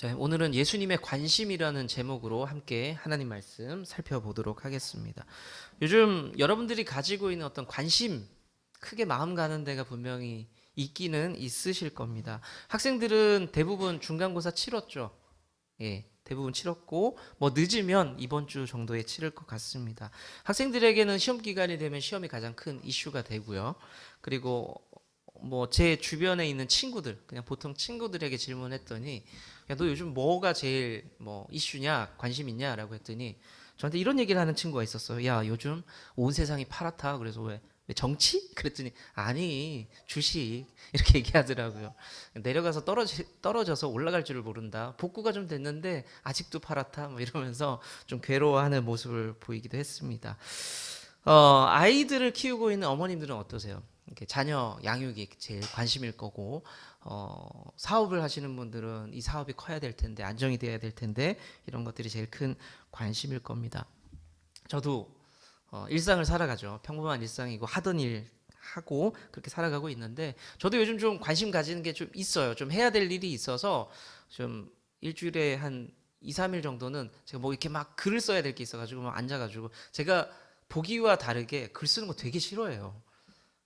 자, 오늘은 예수님의 관심이라는 제목으로 함께 하나님 말씀 살펴보도록 하겠습니다. 요즘 여러분들이 가지고 있는 어떤 관심, 크게 마음 가는 데가 분명히 있기는 있으실 겁니다. 학생들은 대부분 중간고사 치렀죠. 예, 대부분 치렀고 뭐 늦으면 이번 주 정도에 치를 것 같습니다. 학생들에게는 시험 기간이 되면 시험이 가장 큰 이슈가 되고요. 그리고 뭐 제 주변에 있는 친구들, 그냥 보통 친구들에게 질문했더니 야, 너 요즘 뭐가 제일 뭐 이슈냐, 관심 있냐라고 했더니 저한테 이런 얘기를 하는 친구가 있었어요. 야, 요즘 온 세상이 파랗다. 그래서 왜 정치? 그랬더니 아니, 주식 이렇게 얘기하더라고요. 내려가서 떨어져서 올라갈 줄을 모른다. 복구가 좀 됐는데 아직도 파랗다. 뭐 이러면서 좀 괴로워하는 모습을 보이기도 했습니다. 아이들을 키우고 있는 어머님들은 어떠세요? 이렇게 자녀 양육이 제일 관심일 거고, 사업을 하시는 분들은 이 사업이 커야 될 텐데, 안정이 돼야 될 텐데, 이런 것들이 제일 큰 관심일 겁니다. 저도 일상을 살아가죠. 평범한 일상이고 하던 일 하고 그렇게 살아가고 있는데, 저도 요즘 좀 관심 가지는 게 좀 있어요. 좀 해야 될 일이 있어서 좀 일주일에 한 2, 3일 정도는 제가 뭐 이렇게 막 글을 써야 될 게 있어가지고 막 앉아가지고 제가 보기와 다르게 글 쓰는 거 되게 싫어해요.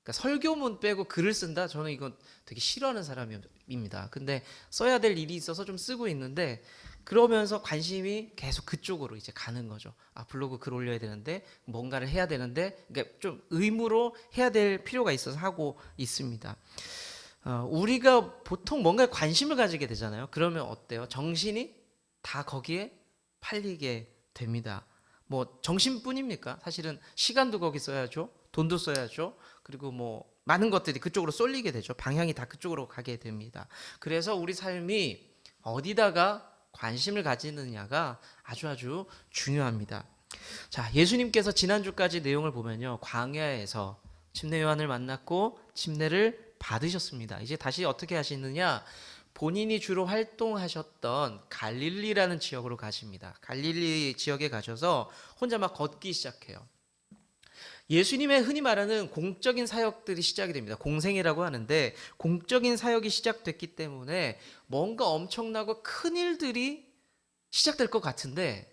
그러니까 설교문 빼고 글을 쓴다? 저는 이건 되게 싫어하는 사람입니다. 근데 써야 될 일이 있어서 좀 쓰고 있는데 그러면서 관심이 계속 그쪽으로 이제 가는 거죠. 아, 블로그 글 올려야 되는데 뭔가를 해야 되는데 그러니까 좀 의무로 해야 될 필요가 있어서 하고 있습니다. 우리가 보통 뭔가에 관심을 가지게 되잖아요. 그러면 어때요? 정신이 다 거기에 팔리게 됩니다. 뭐 정신뿐입니까? 사실은 시간도 거기 써야죠. 돈도 써야죠. 그리고 뭐 많은 것들이 그쪽으로 쏠리게 되죠. 방향이 다 그쪽으로 가게 됩니다. 그래서 우리 삶이 어디다가 관심을 가지느냐가 아주 중요합니다. 자, 예수님께서 지난주까지 내용을 보면요. 광야에서 침례 요한을 만났고 침례를 받으셨습니다. 이제 다시 어떻게 하시느냐? 본인이 주로 활동하셨던 갈릴리라는 지역으로 가십니다. 갈릴리 지역에 가셔서 혼자 막 걷기 시작해요. 예수님의 흔히 말하는 공적인 사역들이 시작이 됩니다. 공생애라고 하는데 공적인 사역이 시작됐기 때문에 뭔가 엄청나고 큰 일들이 시작될 것 같은데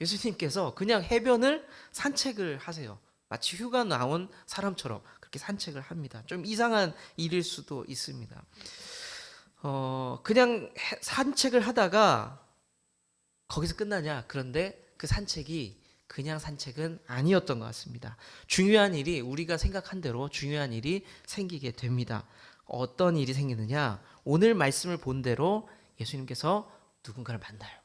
예수님께서 그냥 해변을 산책을 하세요. 마치 휴가 나온 사람처럼 그렇게 산책을 합니다. 좀 이상한 일일 수도 있습니다. 그냥 산책을 하다가 거기서 끝나냐? 그런데 그 산책이 그냥 산책은 아니었던 것 같습니다. 중요한 일이 우리가 생각한 대로 중요한 일이 생기게 됩니다. 어떤 일이 생기느냐? 오늘 말씀을 본 대로 예수님께서 누군가를 만나요.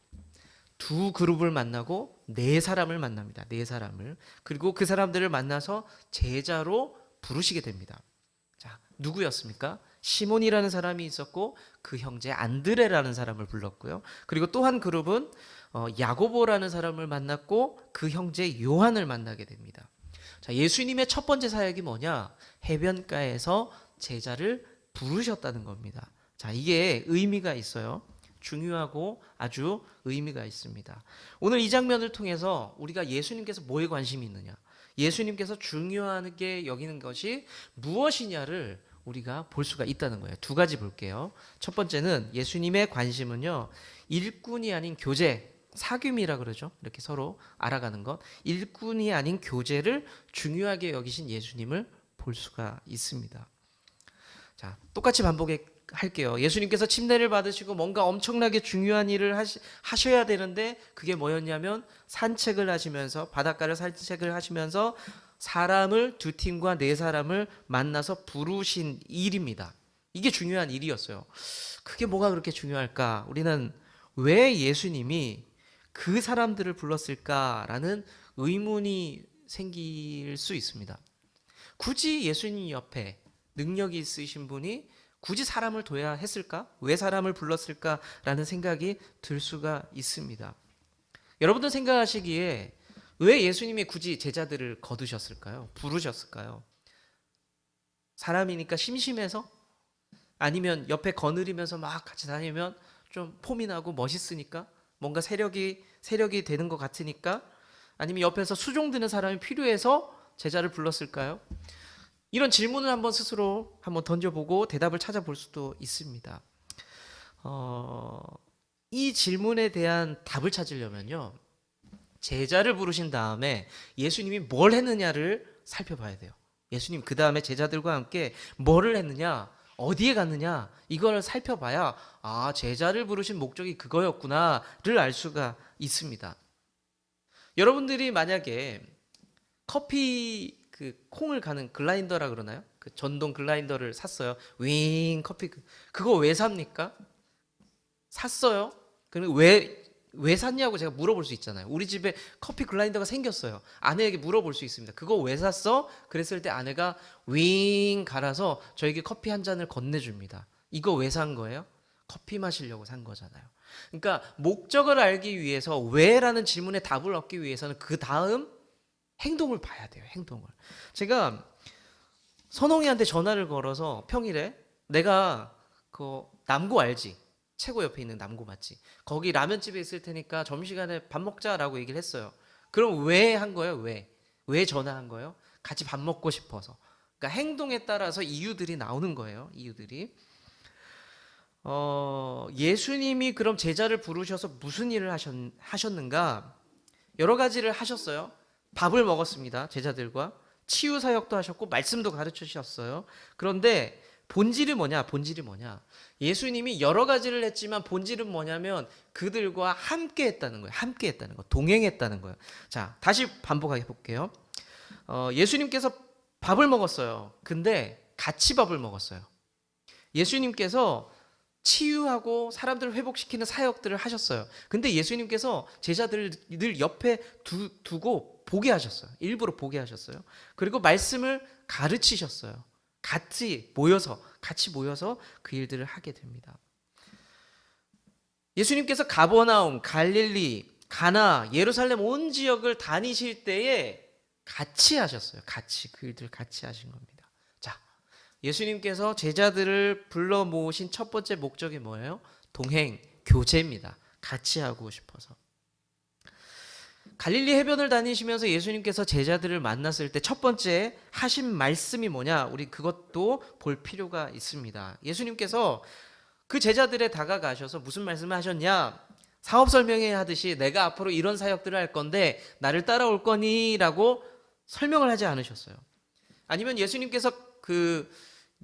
두 그룹을 만나고 네 사람을 만납니다. 네 사람을. 그리고 그 사람들을 만나서 제자로 부르시게 됩니다. 자, 누구였습니까? 시몬이라는 사람이 있었고 그 형제 안드레라는 사람을 불렀고요. 그리고 또 한 그룹은 야고보라는 사람을 만났고 그 형제 요한을 만나게 됩니다. 자, 예수님의 첫 번째 사역이 뭐냐? 해변가에서 제자를 부르셨다는 겁니다. 자, 이게 의미가 있어요. 중요하고 아주 의미가 있습니다. 오늘 이 장면을 통해서 우리가 예수님께서 뭐에 관심이 있느냐? 예수님께서 중요하게 여기는 것이 무엇이냐를 우리가 볼 수가 있다는 거예요. 두 가지 볼게요. 첫 번째는 예수님의 관심은요, 일꾼이 아닌 교제, 사귐이라 그러죠. 이렇게 서로 알아가는 것. 일꾼이 아닌 교제를 중요하게 여기신 예수님을 볼 수가 있습니다. 자, 똑같이 반복할게요. 예수님께서 침례를 받으시고 뭔가 엄청나게 중요한 일을 하셔야 되는데 그게 뭐였냐면 산책을 하시면서 바닷가를 산책을 하시면서 사람을 두 팀과 네 사람을 만나서 부르신 일입니다. 이게 중요한 일이었어요. 그게 뭐가 그렇게 중요할까? 우리는 왜 예수님이 그 사람들을 불렀을까라는 의문이 생길 수 있습니다. 굳이 예수님 옆에 능력이 있으신 분이 굳이 사람을 둬야 했을까? 왜 사람을 불렀을까라는 생각이 들 수가 있습니다. 여러분들 생각하시기에 왜 예수님이 굳이 제자들을 거두셨을까요? 부르셨을까요? 사람이니까 심심해서? 아니면 옆에 거느리면서 막 같이 다니면 좀 폼이 나고 멋있으니까? 뭔가 세력이 되는 것 같으니까? 아니면 옆에서 수종드는 사람이 필요해서 제자를 불렀을까요? 이런 질문을 한번 스스로 한번 던져보고 대답을 찾아볼 수도 있습니다. 이 질문에 대한 답을 찾으려면요, 제자를 부르신 다음에 예수님이 뭘 했느냐를 살펴봐야 돼요. 예수님 그 다음에 제자들과 함께 뭐를 했느냐, 어디에 갔느냐, 이걸 살펴봐야 제자를 부르신 목적이 그거였구나를 알 수가 있습니다. 여러분들이 만약에 커피 그 콩을 가는 글라인더라 그러나요? 그 전동 글라인더를 샀어요. 윙 커피 그거 왜 삽니까? 샀어요. 그럼 왜 샀냐고 제가 물어볼 수 있잖아요. 우리 집에 커피 글라인더가 생겼어요. 아내에게 물어볼 수 있습니다. 그거 왜 샀어? 그랬을 때 아내가 윙 갈아서 저에게 커피 한 잔을 건네줍니다. 이거 왜 산 거예요? 커피 마시려고 산 거잖아요. 그러니까 목적을 알기 위해서 왜라는 질문에 답을 얻기 위해서는 그 다음 행동을 봐야 돼요. 행동을. 제가 선홍이한테 전화를 걸어서 평일에 내가 그 남고 알지? 최고 옆에 있는 남고 맞지? 거기 라면집에 있을 테니까 점심시간에 밥 먹자라고 얘기를 했어요. 그럼 왜 한 거예요? 왜 전화한 거예요? 같이 밥 먹고 싶어서. 그러니까 행동에 따라서 이유들이 나오는 거예요. 이유들이. 예수님이 그럼 제자를 부르셔서 무슨 일을 하셨는가? 여러 가지를 하셨어요. 밥을 먹었습니다. 제자들과. 치유 사역도 하셨고 말씀도 가르쳐 주셨어요. 그런데 본질이 뭐냐? 예수님이 여러 가지를 했지만 본질은 뭐냐면 그들과 함께 했다는 거예요. 함께 했다는 거. 동행했다는 거예요. 자, 다시 반복해 볼게요. 예수님께서 밥을 먹었어요. 근데 같이 밥을 먹었어요. 예수님께서 치유하고 사람들을 회복시키는 사역들을 하셨어요. 근데 예수님께서 제자들을 늘 옆에 두고 보게 하셨어요. 일부러 보게 하셨어요. 그리고 말씀을 가르치셨어요. 같이 모여서 그 일들을 하게 됩니다. 예수님께서 가버나움, 갈릴리, 가나, 예루살렘 온 지역을 다니실 때에 같이 하셨어요. 그 일들을 같이 하신 겁니다. 자, 예수님께서 제자들을 불러 모으신 첫 번째 목적이 뭐예요? 동행, 교제입니다. 같이 하고 싶어서. 갈릴리 해변을 다니시면서 예수님께서 제자들을 만났을 때 첫 번째 하신 말씀이 뭐냐? 우리 그것도 볼 필요가 있습니다. 예수님께서 그 제자들에 다가가셔서 무슨 말씀을 하셨냐? 사업 설명회 하듯이 내가 앞으로 이런 사역들을 할 건데 나를 따라올 거니? 라고 설명을 하지 않으셨어요. 아니면 예수님께서 그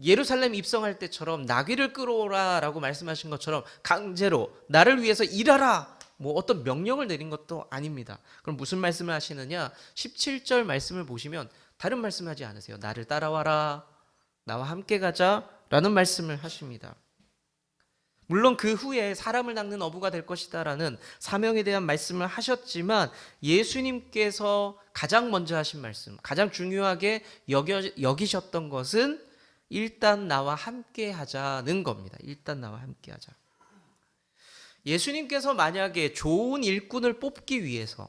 예루살렘 입성할 때처럼 나귀를 끌어오라 라고 말씀하신 것처럼 강제로 나를 위해서 일하라 뭐 어떤 명령을 내린 것도 아닙니다. 그럼 무슨 말씀을 하시느냐? 17절 말씀을 보시면 다른 말씀을 하지 않으세요. 나를 따라와라, 나와 함께 가자 라는 말씀을 하십니다. 물론 그 후에 사람을 낚는 어부가 될 것이다 라는 사명에 대한 말씀을 하셨지만 예수님께서 가장 먼저 하신 말씀, 가장 중요하게 여기셨던 것은 일단 나와 함께 하자는 겁니다. 일단 나와 함께 하자. 예수님께서 만약에 좋은 일꾼을 뽑기 위해서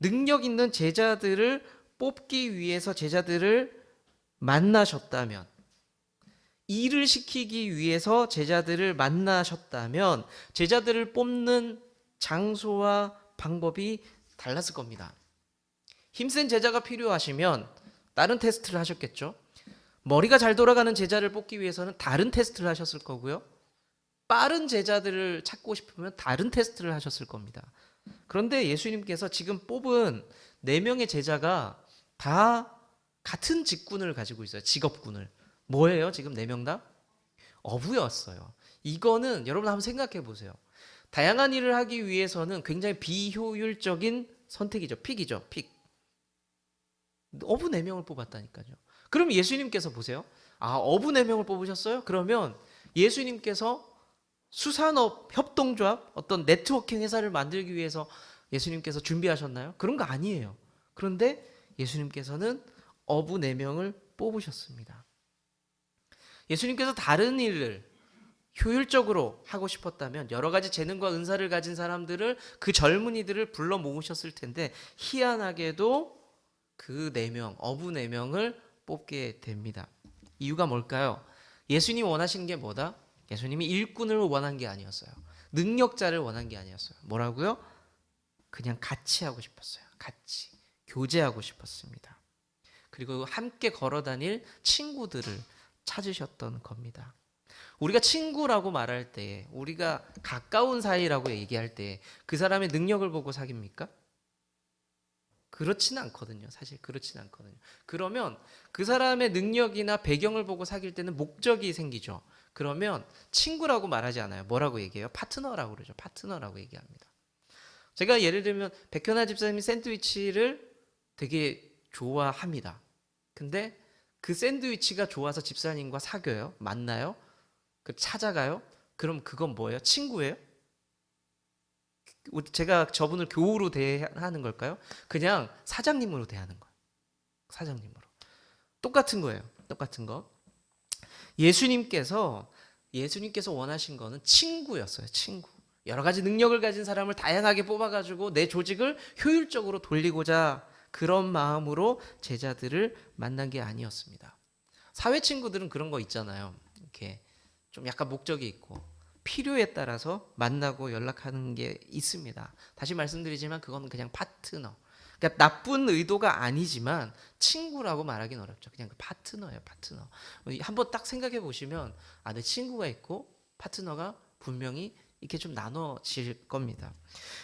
능력 있는 제자들을 뽑기 위해서 제자들을 만나셨다면 일을 시키기 위해서 제자들을 만나셨다면 제자들을 뽑는 장소와 방법이 달랐을 겁니다. 힘센 제자가 필요하시면 다른 테스트를 하셨겠죠. 머리가 잘 돌아가는 제자를 뽑기 위해서는 다른 테스트를 하셨을 거고요. 빠른 제자들을 찾고 싶으면 다른 테스트를 하셨을 겁니다. 그런데 예수님께서 지금 뽑은 4명의 제자가 다 같은 직군을 가지고 있어요. 직업군을. 뭐예요? 지금 4명 다? 어부였어요. 이거는 여러분 한번 생각해 보세요. 다양한 일을 하기 위해서는 굉장히 비효율적인 선택이죠. 픽이죠. 픽. 어부 4명을 뽑았다니까요. 그럼 예수님께서 보세요. 어부 4명을 뽑으셨어요? 그러면 예수님께서 수산업 협동조합 어떤 네트워킹 회사를 만들기 위해서 예수님께서 준비하셨나요? 그런 거 아니에요. 그런데 예수님께서는 어부 4명을 뽑으셨습니다. 예수님께서 다른 일을 효율적으로 하고 싶었다면 여러 가지 재능과 은사를 가진 사람들을 그 젊은이들을 불러 모으셨을 텐데 희한하게도 그 4명, 어부 4명을 뽑게 됩니다. 이유가 뭘까요? 예수님이 원하시는 게 뭐다? 예수님이 일꾼을 원한 게 아니었어요. 능력자를 원한 게 아니었어요. 뭐라고요? 그냥 같이 하고 싶었어요. 같이 교제하고 싶었습니다. 그리고 함께 걸어 다닐 친구들을 찾으셨던 겁니다. 우리가 친구라고 말할 때, 우리가 가까운 사이라고 얘기할 때 그 사람의 능력을 보고 사귀입니까? 그렇지는 않거든요. 사실 그렇지는 않거든요. 그러면 그 사람의 능력이나 배경을 보고 사귈 때는 목적이 생기죠. 그러면 친구라고 말하지 않아요. 뭐라고 얘기해요? 파트너라고 그러죠. 파트너라고 얘기합니다. 제가 예를 들면 백현아 집사님이 샌드위치를 되게 좋아합니다. 근데 그 샌드위치가 좋아서 집사님과 사귀어요? 만나요? 찾아가요? 그럼 그건 뭐예요? 친구예요? 제가 저분을 교우로 대하는 걸까요? 그냥 사장님으로 대하는 거예요. 사장님으로. 똑같은 거예요. 똑같은 거. 예수님께서 원하신 거는 친구였어요. 친구. 여러 가지 능력을 가진 사람을 다양하게 뽑아가지고 내 조직을 효율적으로 돌리고자 그런 마음으로 제자들을 만난 게 아니었습니다. 사회 친구들은 그런 거 있잖아요. 이렇게 좀 약간 목적이 있고 필요에 따라서 만나고 연락하는 게 있습니다. 다시 말씀드리지만 그건 그냥 파트너. 그러니까 나쁜 의도가 아니지만 친구라고 말하기는 어렵죠. 그냥 파트너예요, 파트너. 한번 딱 생각해 보시면 내 친구가 있고 파트너가 분명히 이렇게 좀 나눠질 겁니다.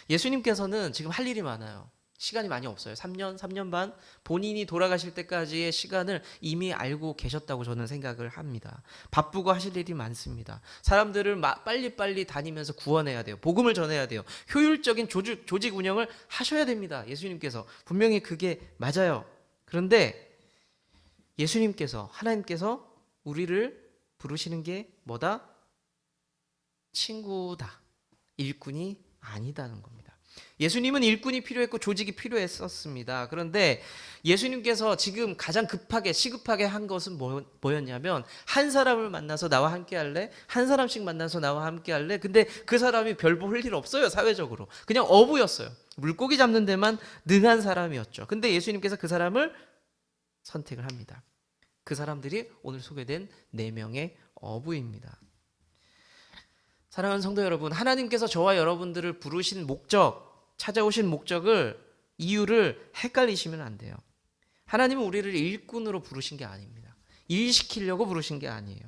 예수님께서는 지금 할 일이 많아요. 시간이 많이 없어요. 3년 반 본인이 돌아가실 때까지의 시간을 이미 알고 계셨다고 저는 생각을 합니다. 바쁘고 하실 일이 많습니다. 사람들을 빨리빨리 다니면서 구원해야 돼요. 복음을 전해야 돼요. 효율적인 조직 운영을 하셔야 됩니다. 예수님께서 분명히 그게 맞아요. 그런데 하나님께서 우리를 부르시는 게 뭐다? 친구다. 일꾼이 아니다는 겁니다. 예수님은 일꾼이 필요했고 조직이 필요했었습니다. 그런데 예수님께서 지금 가장 시급하게 한 것은 뭐였냐면 한 사람을 만나서 나와 함께 할래? 한 사람씩 만나서 나와 함께 할래? 근데 그 사람이 별 볼 일 없어요. 사회적으로. 그냥 어부였어요. 물고기 잡는 데만 능한 사람이었죠. 근데 예수님께서 그 사람을 선택을 합니다. 그 사람들이 오늘 소개된 4명의 어부입니다. 사랑하는 성도 여러분, 하나님께서 저와 여러분들을 부르신 찾아오신 이유를 헷갈리시면 안 돼요. 하나님은 우리를 일꾼으로 부르신 게 아닙니다. 일 시키려고 부르신 게 아니에요.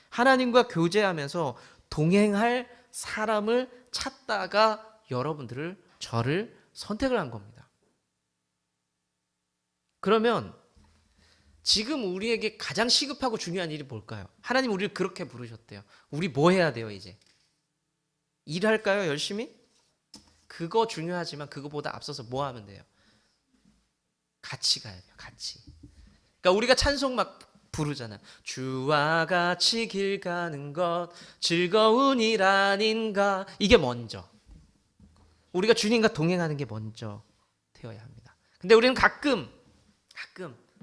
하나님과 교제하면서 동행할 사람을 찾다가 저를 선택을 한 겁니다. 그러면 지금 우리에게 가장 시급하고 중요한 일이 뭘까요? 하나님 우리를 그렇게 부르셨대요. 우리 뭐 해야 돼요, 이제? 일할까요, 열심히? 그거 중요하지만 그거보다 앞서서 뭐 하면 돼요? 같이 가야 돼요, 같이. 그러니까 우리가 찬송 막 부르잖아. 주와 같이 길 가는 것 즐거운 일 아닌가. 이게 먼저. 우리가 주님과 동행하는 게 먼저 되어야 합니다. 근데 우리는 가끔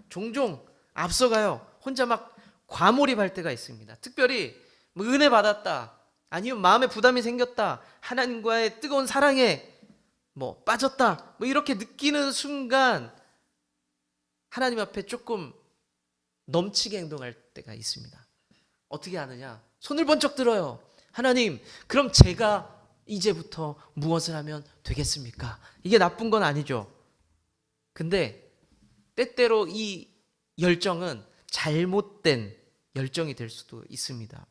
종종 앞서가요. 혼자 막 과몰입할 때가 있습니다. 특별히 은혜 받았다. 아니면 마음에 부담이 생겼다. 하나님과의 뜨거운 사랑에 빠졌다. 이렇게 느끼는 순간 하나님 앞에 조금 넘치게 행동할 때가 있습니다. 어떻게 하느냐? 손을 번쩍 들어요. 하나님, 그럼 제가 이제부터 무엇을 하면 되겠습니까? 이게 나쁜 건 아니죠. 근데 때때로 이 열정은 잘못된 열정이 될 수도 있습니다.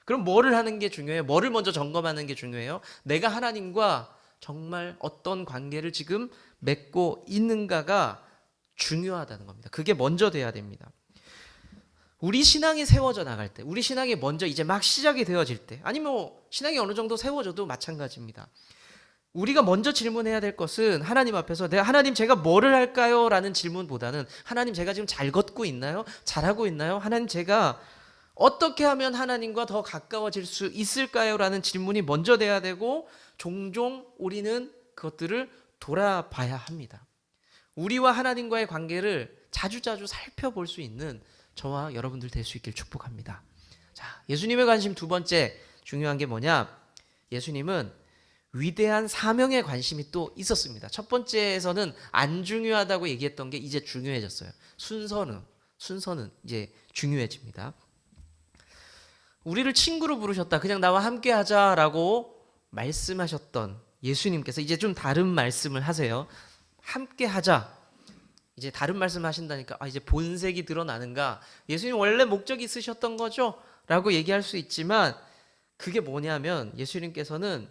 그럼 뭐를 하는 게 중요해요? 뭐를 먼저 점검하는 게 중요해요? 내가 하나님과 정말 어떤 관계를 지금 맺고 있는가가 중요하다는 겁니다. 그게 먼저 돼야 됩니다. 우리 신앙이 세워져 나갈 때, 우리 신앙이 먼저 이제 막 시작이 되어질 때, 아니면 신앙이 어느 정도 세워져도 마찬가지입니다. 우리가 먼저 질문해야 될 것은 하나님 앞에서 하나님 제가 뭐를 할까요? 라는 질문보다는 하나님 제가 지금 잘 걷고 있나요? 잘하고 있나요? 하나님 제가 어떻게 하면 하나님과 더 가까워질 수 있을까요? 라는 질문이 먼저 돼야 되고 종종 우리는 그것들을 돌아봐야 합니다. 우리와 하나님과의 관계를 자주자주 살펴볼 수 있는 저와 여러분들 될 수 있길 축복합니다. 자, 예수님의 관심 두 번째 중요한 게 뭐냐? 예수님은 위대한 사명에 관심이 또 있었습니다. 첫 번째에서는 안 중요하다고 얘기했던 게 이제 중요해졌어요. 순서는 이제 중요해집니다. 우리를 친구로 부르셨다. 그냥 나와 함께 하자라고 말씀하셨던 예수님께서 이제 좀 다른 말씀을 하세요. 함께 하자. 이제 다른 말씀 하신다니까 이제 본색이 드러나는가? 예수님 원래 목적이 있으셨던 거죠? 라고 얘기할 수 있지만 그게 뭐냐면 예수님께서는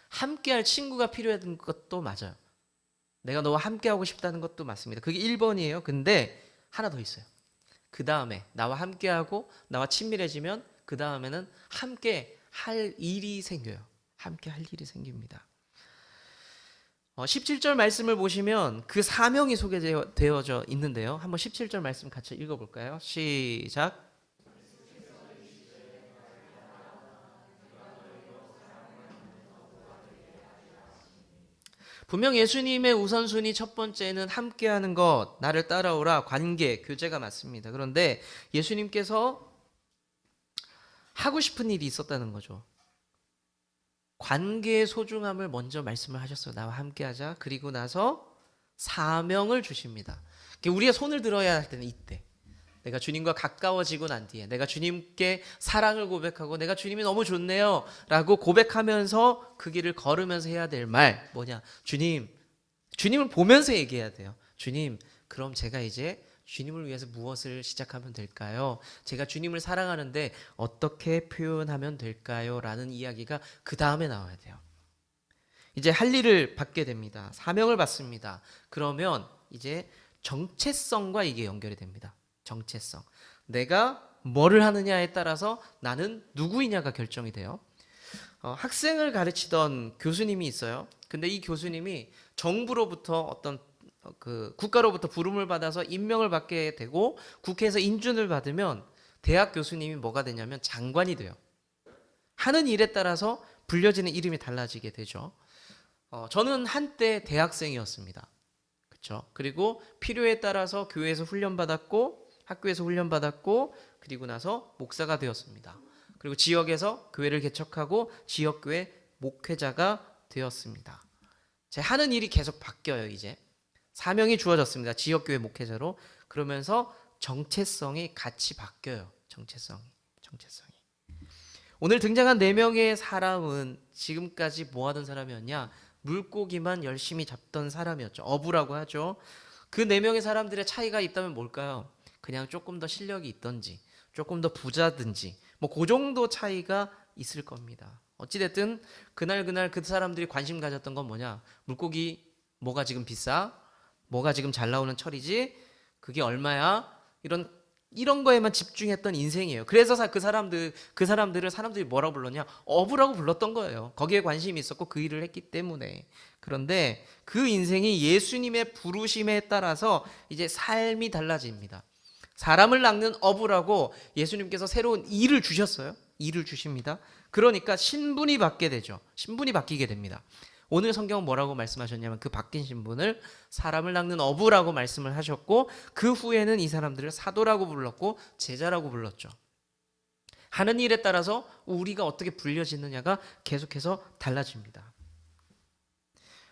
함께할 친구가 필요한 것도 맞아요. 내가 너와 함께하고 싶다는 것도 맞습니다. 그게 1번이에요. 근데 하나 더 있어요. 그 다음에 나와 함께하고 나와 친밀해지면 그 다음에는 함께 할 일이 생겨요. 함께 할 일이 생깁니다. 17절 말씀을 보시면 그 사명이 소개되어져 있는데요. 한번 17절 말씀 같이 읽어볼까요? 시작. 분명 예수님의 우선순위 첫 번째는 함께하는 것, 나를 따라오라, 관계, 교제가 맞습니다. 그런데 예수님께서 하고 싶은 일이 있었다는 거죠. 관계의 소중함을 먼저 말씀을 하셨어요. 나와 함께하자. 그리고 나서 사명을 주십니다. 우리가 손을 들어야 할 때는 이때. 내가 주님과 가까워지고 난 뒤에 내가 주님께 사랑을 고백하고 내가 주님이 너무 좋네요 라고 고백하면서 그 길을 걸으면서 해야 될 말 뭐냐? 주님을 보면서 얘기해야 돼요. 주님, 그럼 제가 이제 주님을 위해서 무엇을 시작하면 될까요? 제가 주님을 사랑하는데 어떻게 표현하면 될까요? 라는 이야기가 그 다음에 나와야 돼요. 이제 할 일을 받게 됩니다. 사명을 받습니다. 그러면 이제 정체성과 이게 연결이 됩니다. 정체성. 내가 뭐를 하느냐에 따라서 나는 누구이냐가 결정이 돼요. 학생을 가르치던 교수님이 있어요. 근데 이 교수님이 정부로부터 어떤 그 국가로부터 부름을 받아서 임명을 받게 되고 국회에서 인준을 받으면 대학 교수님이 뭐가 되냐면 장관이 돼요. 하는 일에 따라서 불려지는 이름이 달라지게 되죠. 저는 한때 대학생이었습니다. 그렇죠? 그리고 필요에 따라서 교회에서 훈련받았고 학교에서 훈련받았고 그리고 나서 목사가 되었습니다. 그리고 지역에서 교회를 개척하고 지역교회 목회자가 되었습니다. 제 하는 일이 계속 바뀌어요. 이제 사명이 주어졌습니다. 지역교회 목회자로. 그러면서 정체성이 같이 바뀌어요. 정체성이. 오늘 등장한 4명의 사람은 지금까지 뭐 하던 사람이었냐? 물고기만 열심히 잡던 사람이었죠. 어부라고 하죠. 그 4명의 사람들의 차이가 있다면 뭘까요? 그냥 조금 더 실력이 있던지 조금 더 부자든지 뭐 그 정도 차이가 있을 겁니다. 어찌됐든 그날 그 사람들이 관심 가졌던 건 뭐냐? 물고기 뭐가 지금 비싸? 뭐가 지금 잘 나오는 철이지? 그게 얼마야? 이런 거에만 집중했던 인생이에요. 그래서 그 사람들을 사람들이 뭐라고 불렀냐? 어부라고 불렀던 거예요. 거기에 관심이 있었고 그 일을 했기 때문에. 그런데 그 인생이 예수님의 부르심에 따라서 이제 삶이 달라집니다. 사람을 낚는 어부라고 예수님께서 새로운 일을 주셨어요. 일을 주십니다. 그러니까 신분이 바뀌게 됩니다. 오늘 성경은 뭐라고 말씀하셨냐면 그 바뀐 신분을 사람을 낚는 어부라고 말씀을 하셨고 그 후에는 이 사람들을 사도라고 불렀고 제자라고 불렀죠. 하는 일에 따라서 우리가 어떻게 불려지느냐가 계속해서 달라집니다.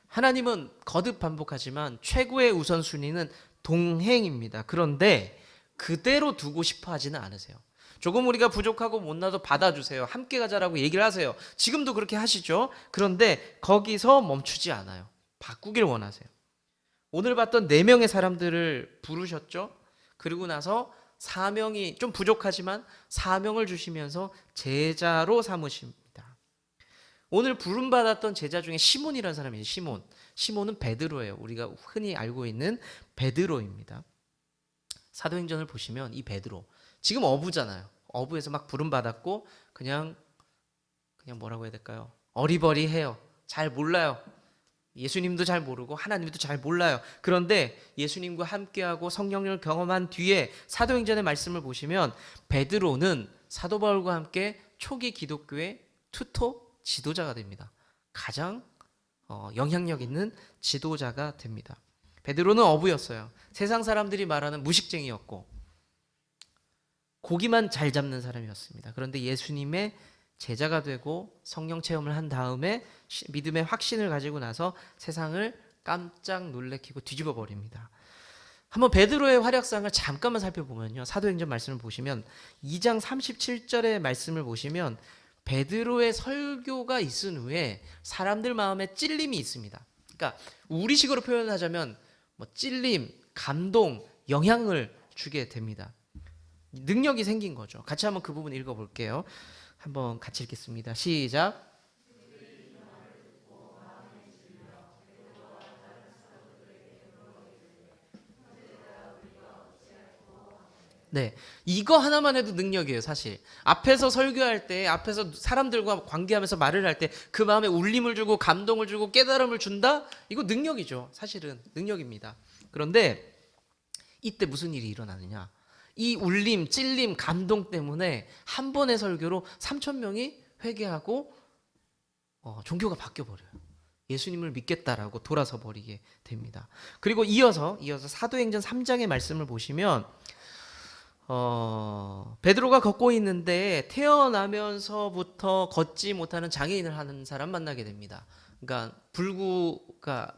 하나님은 거듭 반복하지만 최고의 우선순위는 동행입니다. 그런데 그대로 두고 싶어 하지는 않으세요. 조금 우리가 부족하고 못나도 받아주세요. 함께 가자라고 얘기를 하세요. 지금도 그렇게 하시죠. 그런데 거기서 멈추지 않아요. 바꾸길 원하세요. 오늘 봤던 4명의 사람들을 부르셨죠. 그리고 나서 사명이 좀 부족하지만 사명을 주시면서 제자로 삼으십니다. 오늘 부름받았던 제자 중에 시몬이라는 사람이에요. 시몬은 베드로예요. 우리가 흔히 알고 있는 베드로입니다. 사도행전을 보시면 이 베드로 지금 어부잖아요. 어부에서 막 부름받았고 그냥 뭐라고 해야 될까요? 어리버리해요. 잘 몰라요. 예수님도 잘 모르고 하나님도 잘 몰라요. 그런데 예수님과 함께하고 성령을 경험한 뒤에 사도행전의 말씀을 보시면 베드로는 사도 바울과 함께 초기 기독교의 투톱 지도자가 됩니다. 가장 영향력 있는 지도자가 됩니다. 베드로는 어부였어요. 세상 사람들이 말하는 무식쟁이였고 고기만 잘 잡는 사람이었습니다. 그런데 예수님의 제자가 되고 성령 체험을 한 다음에 믿음의 확신을 가지고 나서 세상을 깜짝 놀래키고 뒤집어 버립니다. 한번 베드로의 활약상을 잠깐만 살펴보면요. 사도행전 말씀을 보시면 2장 37절의 말씀을 보시면 베드로의 설교가 있은 후에 사람들 마음에 찔림이 있습니다. 그러니까 우리식으로 표현하자면 찔림, 감동, 영향을 주게 됩니다. 능력이 생긴 거죠. 같이 한번 그 부분 읽어볼게요. 한번 같이 읽겠습니다. 시작. 네, 이거 하나만 해도 능력이에요, 사실. 앞에서 설교할 때, 앞에서 사람들과 관계하면서 말을 할 때 그 마음에 울림을 주고 감동을 주고 깨달음을 준다? 이거 능력이죠. 사실은 능력입니다. 그런데 이때 무슨 일이 일어나느냐? 이 울림, 찔림, 감동 때문에 한 번의 설교로 3천 명이 회개하고 종교가 바뀌어 버려요. 예수님을 믿겠다라고 돌아서 버리게 됩니다. 그리고 이어서 사도행전 3장의 말씀을 보시면 베드로가 걷고 있는데 태어나면서부터 걷지 못하는 장애인을 하는 사람 만나게 됩니다. 그러니까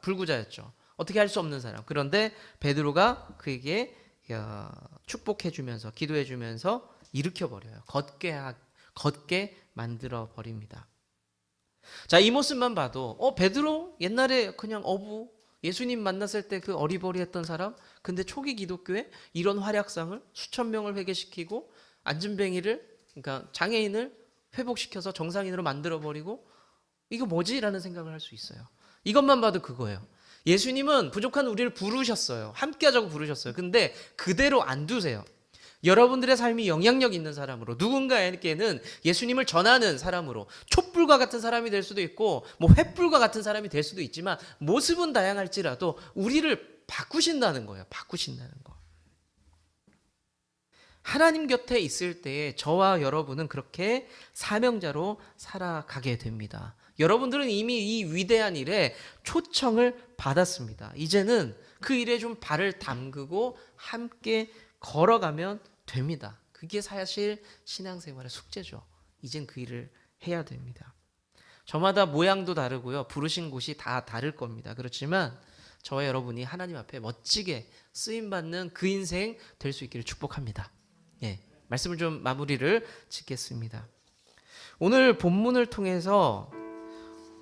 불구자였죠. 어떻게 할 수 없는 사람. 그런데 베드로가 그에게 축복해 주면서 기도해 주면서 일으켜 버려요. 걷게 만들어 버립니다. 자, 이 모습만 봐도 베드로 옛날에 그냥 예수님 만났을 때 그 어리버리했던 사람, 근데 초기 기독교에 이런 활약상을 수천 명을 회개시키고 안진뱅이를, 그러니까 장애인을 회복시켜서 정상인으로 만들어버리고 이거 뭐지? 라는 생각을 할 수 있어요. 이것만 봐도 그거예요. 예수님은 부족한 우리를 부르셨어요. 함께 하자고 부르셨어요. 근데 그대로 안 두세요. 여러분들의 삶이 영향력 있는 사람으로, 누군가에게는 예수님을 전하는 사람으로, 촛불과 같은 사람이 될 수도 있고 횃불과 같은 사람이 될 수도 있지만 모습은 다양할지라도 우리를 바꾸신다는 거예요. 바꾸신다는 거. 하나님 곁에 있을 때에 저와 여러분은 그렇게 사명자로 살아가게 됩니다. 여러분들은 이미 이 위대한 일에 초청을 받았습니다. 이제는 그 일에 좀 발을 담그고 함께 걸어가면 됩니다. 그게 사실 신앙생활의 숙제죠. 이젠 그 일을 해야 됩니다. 저마다 모양도 다르고요. 부르신 곳이 다 다를 겁니다. 그렇지만 저와 여러분이 하나님 앞에 멋지게 쓰임받는 그 인생 될 수 있기를 축복합니다. 예, 말씀을 좀 마무리를 짓겠습니다. 오늘 본문을 통해서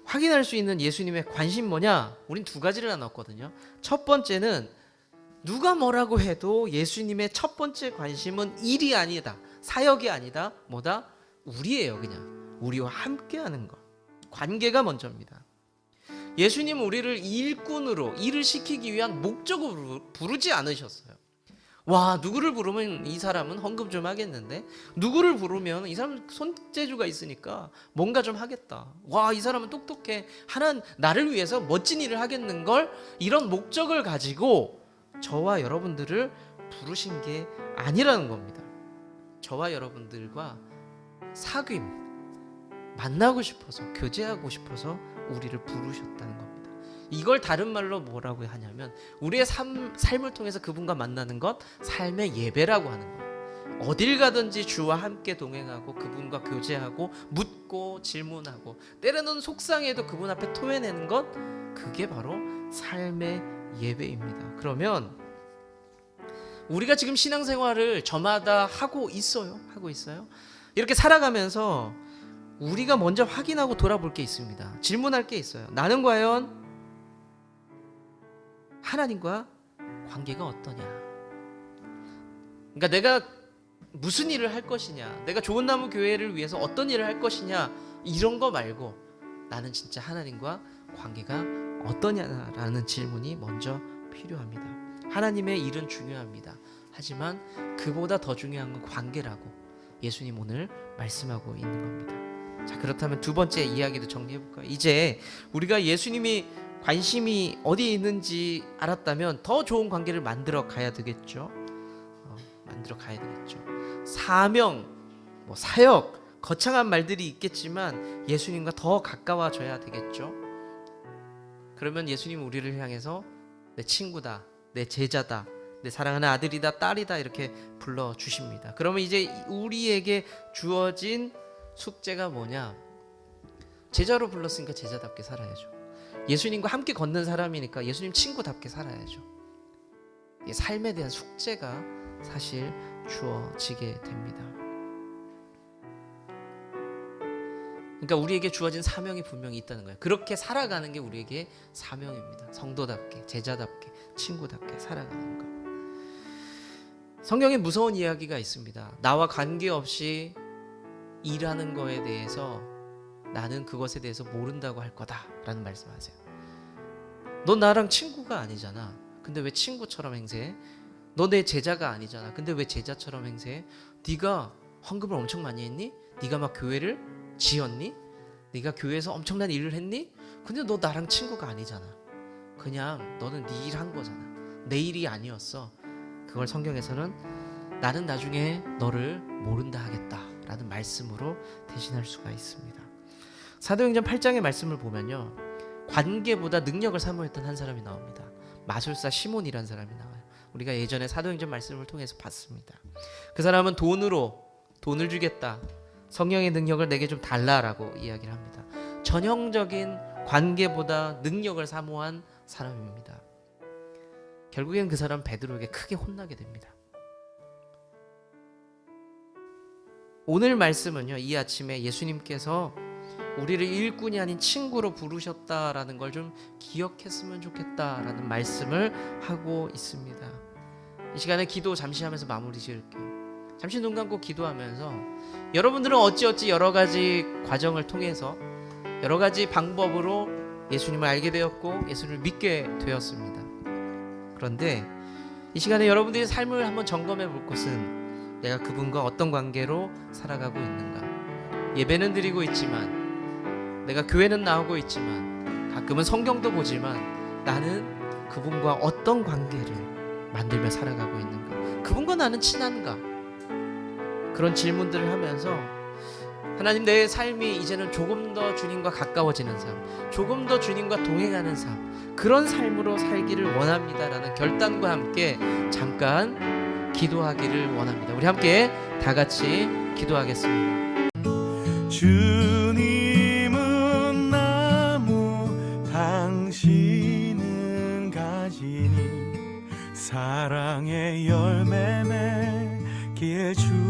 확인할 수 있는 예수님의 관심 뭐냐? 우린 두 가지를 나눴거든요. 첫 번째는 누가 뭐라고 해도 예수님의 첫 번째 관심은 일이 아니다. 사역이 아니다. 뭐다? 우리예요, 그냥. 우리와 함께하는 것. 관계가 먼저입니다. 예수님은 우리를 일꾼으로 일을 시키기 위한 목적으로 부르지 않으셨어요. 와, 누구를 부르면 이 사람은 헌금 좀 하겠는데, 누구를 부르면 이 사람은 손재주가 있으니까 뭔가 좀 하겠다. 와, 이 사람은 똑똑해. 나를 위해서 멋진 일을 하겠는걸. 이런 목적을 가지고 저와 여러분들을 부르신 게 아니라는 겁니다. 저와 여러분들과 만나고 싶어서, 교제하고 싶어서 우리를 부르셨다는 겁니다. 이걸 다른 말로 뭐라고 하냐면 우리의 삶을 통해서 그분과 만나는 것, 삶의 예배라고 하는 거예요. 어딜 가든지 주와 함께 동행하고 그분과 교제하고 묻고 질문하고 때로는 속상해도 그분 앞에 토해내는 것, 그게 바로 삶의 예배입니다. 그러면 우리가 지금 신앙생활을 저마다 하고 있어요. 이렇게 살아가면서 우리가 먼저 확인하고 돌아볼 게 있습니다. 질문할 게 있어요. 나는 과연 하나님과 관계가 어떠냐? 그러니까 내가 무슨 일을 할 것이냐, 내가 좋은 나무 교회를 위해서 어떤 일을 할 것이냐, 이런 거 말고 나는 진짜 하나님과 관계가 어떠냐라는 질문이 먼저 필요합니다. 하나님의 일은 중요합니다. 하지만 그보다 더 중요한 건 관계라고 예수님 오늘 말씀하고 있는 겁니다. 자, 그렇다면 두 번째 이야기도 정리해 볼까요? 이제 우리가 예수님이 관심이 어디에 있는지 알았다면 더 좋은 관계를 만들어 가야 되겠죠. 사명, 사역, 거창한 말들이 있겠지만 예수님과 더 가까워져야 되겠죠. 그러면 예수님 우리를 향해서 내 친구다, 내 제자다, 내 사랑하는 아들이다, 딸이다 이렇게 불러주십니다. 그러면 이제 우리에게 주어진 숙제가 뭐냐? 제자로 불렀으니까 제자답게 살아야죠. 예수님과 함께 걷는 사람이니까 예수님 친구답게 살아야죠. 삶에 대한 숙제가 사실 주어지게 됩니다. 그러니까 우리에게 주어진 사명이 분명히 있다는 거예요. 그렇게 살아가는 게 우리에게 사명입니다. 성도답게, 제자답게, 친구답게 살아가는 것. 성경에 무서운 이야기가 있습니다. 나와 관계없이 일하는 거에 대해서 나는 그것에 대해서 모른다고 할 거다라는 말씀하세요. 넌 나랑 친구가 아니잖아. 근데 왜 친구처럼 행세해? 너 내 제자가 아니잖아. 근데 왜 제자처럼 행세해? 네가 헌금을 엄청 많이 했니? 네가 막 교회를 지었니? 네가 교회에서 엄청난 일을 했니? 근데 너 나랑 친구가 아니잖아. 그냥 너는 네 일 한 거잖아. 내 일이 아니었어. 그걸 성경에서는 나는 나중에 너를 모른다 하겠다라는 말씀으로 대신할 수가 있습니다. 사도행전 8장의 말씀을 보면요, 관계보다 능력을 사모했던 한 사람이 나옵니다. 마술사 시몬이라는 사람이 나와요. 우리가 예전에 사도행전 말씀을 통해서 봤습니다. 그 사람은 돈을 주겠다, 성령의 능력을 내게 좀 달라라고 이야기를 합니다. 전형적인 관계보다 능력을 사모한 사람입니다. 결국엔 그 사람 베드로에게 크게 혼나게 됩니다. 오늘 말씀은요, 이 아침에 예수님께서 우리를 일꾼이 아닌 친구로 부르셨다라는 걸 좀 기억했으면 좋겠다라는 말씀을 하고 있습니다. 이 시간에 기도 잠시 하면서 마무리 지을게요. 잠시 눈 감고 기도하면서 여러분들은 어찌어찌 여러 가지 과정을 통해서 여러 가지 방법으로 예수님을 알게 되었고 예수를 믿게 되었습니다. 그런데 이 시간에 여러분들이 삶을 한번 점검해 볼 것은 내가 그분과 어떤 관계로 살아가고 있는가. 예배는 드리고 있지만, 내가 교회는 나오고 있지만, 가끔은 성경도 보지만 나는 그분과 어떤 관계를 만들며 살아가고 있는가. 그분과 나는 친한가. 그런 질문들을 하면서 하나님, 내 삶이 이제는 조금 더 주님과 가까워지는 삶, 조금 더 주님과 동행하는 삶, 그런 삶으로 살기를 원합니다라는 결단과 함께 잠깐 기도하기를 원합니다. 우리 함께 다 같이 기도하겠습니다. 주님은 나무, 당신은 가지니 사랑의 열매 맺기에 주